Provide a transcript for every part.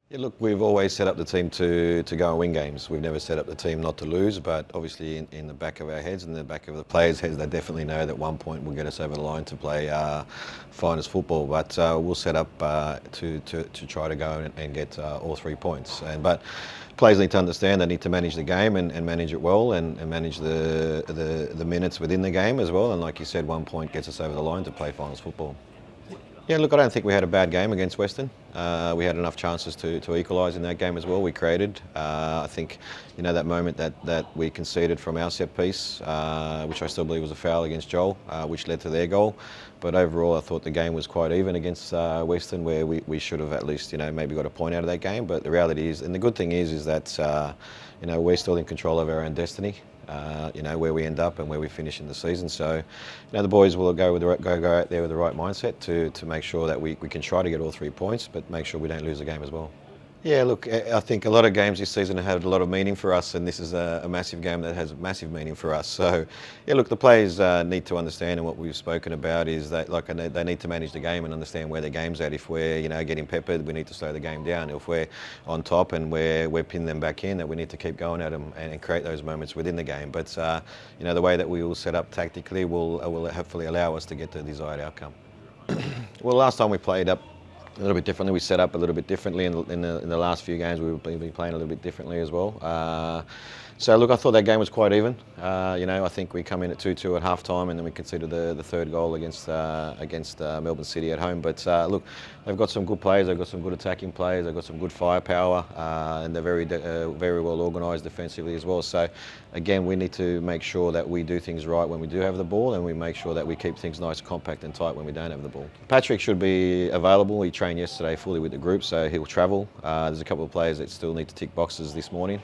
Yeah, look, we've always set up the team to go and win games. We've never set up the team not to lose, but obviously in the back of our heads and the back of the players' heads, they definitely know that 1 point will get us over the line to play finest football. But we'll set up to try to go and get all 3 points. But players need to understand they need to manage the game and manage it well and manage the minutes within the game as well. And like you said, 1 point gets us over the line to play finals football. Yeah, look, I don't think we had a bad game against Western. We had enough chances to equalise in that game as well. We created. I think, that moment that we conceded from our set piece, which I still believe was a foul against Joel, which led to their goal. But overall, I thought the game was quite even against Western, where we should have at least, maybe got a point out of that game. But the reality is, and the good thing is that, we're still in control of our own destiny. Where we end up and where we finish in the season. So, the boys will go out there with the right mindset to make sure that we can try to get all 3 points, but make sure we don't lose the game as well. Yeah, look, I think a lot of games this season have had a lot of meaning for us, and this is a massive game that has massive meaning for us. So, yeah, look, the players need to understand, and what we've spoken about is that, they need to manage the game and understand where their game's at. If we're, getting peppered, we need to slow the game down. If we're on top and we're pinning them back in, that we need to keep going at them and create those moments within the game. But, the way that we will set up tactically will hopefully allow us to get the desired outcome. Well, last time we played up a little bit differently. We set up a little bit differently in the last few games. We've been playing a little bit differently as well. So look, I thought that game was quite even. I think we come in at 2-2 at half time, and then we conceded the third goal against Melbourne City at home. But look, they've got some good players. They've got some good attacking players. They've got some good firepower, and they're very well organised defensively as well. So again, we need to make sure that we do things right when we do have the ball, and we make sure that we keep things nice, compact and tight when we don't have the ball. Patrick should be available. He trained yesterday fully with the group, so he'll travel. There's a couple of players that still need to tick boxes this morning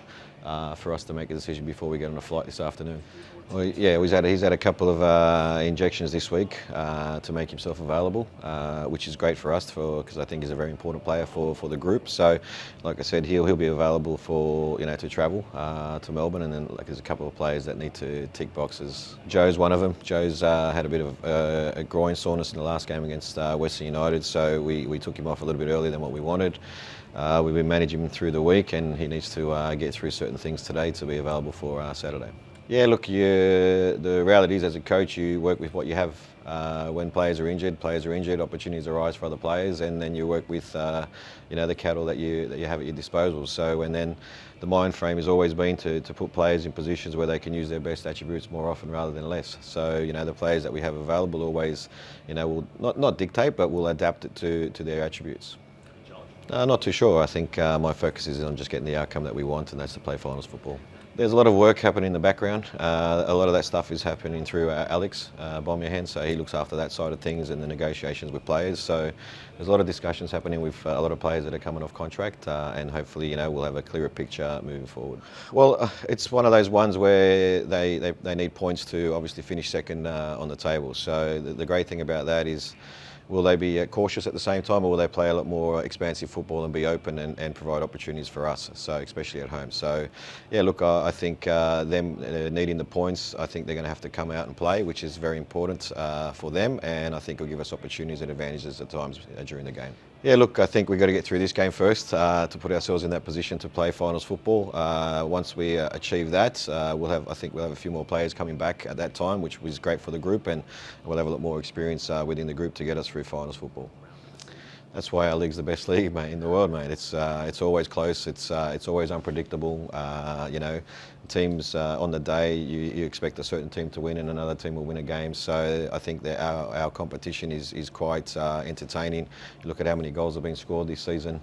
for us to make a decision before we get on a flight this afternoon. Well, yeah, he's had a couple of injections this week to make himself available, which is great for us because I think he's a very important player for the group. So, like I said, he'll be available for to travel to Melbourne, and then there's a couple of players that need to tick boxes. Joe's one of them. Joe's had a bit of a groin soreness in the last game against Western United, so we took him off a little bit earlier than what we wanted. We've been managing him through the week, and he needs to get through certain things today to be available for Saturday. Yeah, look, the reality is as a coach, you work with what you have. When players are injured, opportunities arise for other players, and then you work with the cattle that you have at your disposal. So, and then the mind frame has always been to put players in positions where they can use their best attributes more often rather than less. So, the players that we have available always, will not dictate, but will adapt it to their attributes. Not too sure. I think my focus is on just getting the outcome that we want, and that's to play finals football. There's a lot of work happening in the background. A lot of that stuff is happening through Alex Bomyahen, so he looks after that side of things and the negotiations with players. So there's a lot of discussions happening with a lot of players that are coming off contract, and hopefully, we'll have a clearer picture moving forward. Well, it's one of those ones where they need points to obviously finish second on the table. So the great thing about that is, will they be cautious at the same time, or will they play a lot more expansive football and be open and provide opportunities for us, so especially at home? So, yeah, look, I think them needing the points, I think they're going to have to come out and play, which is very important for them, and I think it'll give us opportunities and advantages at times during the game. Yeah, look, I think we've got to get through this game first to put ourselves in that position to play finals football. Once we achieve that, I think we'll have a few more players coming back at that time, which was great for the group, and we'll have a lot more experience within the group to get us through finals football. That's why our league's the best league, mate, in the world, mate. It's always close. It's always unpredictable. Teams on the day you expect a certain team to win, and another team will win a game. So I think that our competition is quite entertaining. You look at how many goals have been scored this season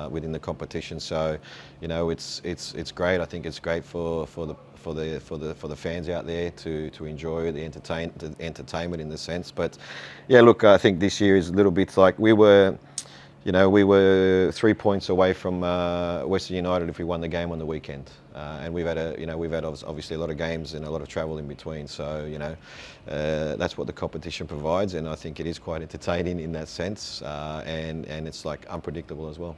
within the competition. So it's great. I think it's great for the fans out there to enjoy the entertainment in the sense. But yeah, look, I think this year is a little bit like we were 3 points away from Western United if we won the game on the weekend, and we've had obviously a lot of games and a lot of travel in between. So that's what the competition provides, and I think it is quite entertaining in that sense, and it's like unpredictable as well.